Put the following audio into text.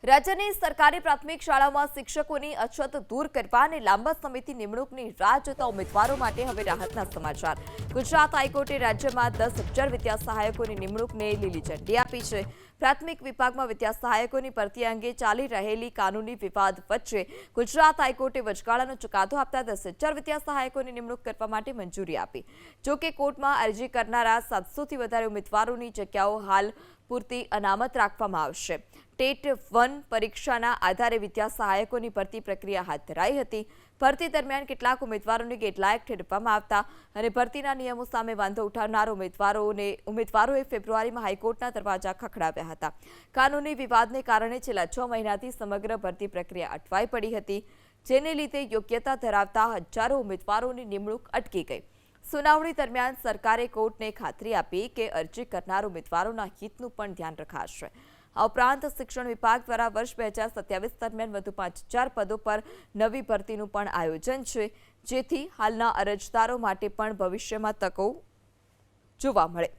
રાજ્યની સરકારી પ્રાથમિક શાળાઓમાં શિક્ષકોની અછત દૂર કરવા અને લાંબા સમયથી નિમણૂકની રાહ જોતા ઉમેદવારો માટે હવે રાહતના સમાચાર। ગુજરાત હાઈકોર્ટે રાજ્યમાં 10,000 વિદ્યા સહાયકોની નિમણૂકને લીલી ઝંડી આપી છે। પ્રાથમિક વિભાગમાં વિદ્યા સહાયકોની ભરતી અંગે ચાલી રહેલી કાનૂની વિવાદ વચ્ચે ગુજરાત હાઈકોર્ટે વચગાળાનો ચુકાદો આપતા 10,000 વિદ્યા સહાયકોની નિમણૂક કરવા માટે મંજૂરી આપી। જો કે કોર્ટમાં અરજી કરનારા 700થી વધારે ઉમેદવારોની જગ્યાઓ હાલ પૂરતી અનામત રાખવામાં આવશે। ટેટ 1 પરીક્ષાના આધારે વિદ્યા સહાયકોની ભરતી પ્રક્રિયા હાથ ધરાઈ હતી। ભરતી દરમિયાન કેટલાક ઉમેદવારોને ગેરલાયક ઠેરવવામાં આવતા અને ભરતીના નિયમો સામે વાંધો ઉઠાવનાર ઉમેદવારોએ ફેબ્રુઆરીમાં હાઈકોર્ટના દરવાજા ખખડાવ્યા હતા। કાનૂની વિવાદને કારણે છેલ્લા 6 મહિનાથી સમગ્ર ભરતી પ્રક્રિયા અટવાઈ પડી હતી, જેને લીધે યોગ્યતા ધરાવતા હજારો ઉમેદવારોની નિમણૂક અટકી ગઈ। સુનાવણી દરમિયાન સરકારે કોર્ટને ખાતરી આપી કે અરજી કરનાર ઉમેદવારોના હિતનું પણ ધ્યાન રખાશે। આ ઉપરાંત શિક્ષણ વિભાગ દ્વારા વર્ષ 2027 દરમિયાન વધુ 5,000 પદો પર નવી ભરતીનું પણ આયોજન છે, જેથી હાલના અરજદારો માટે પણ ભવિષ્યમાં તકો જોવા મળે।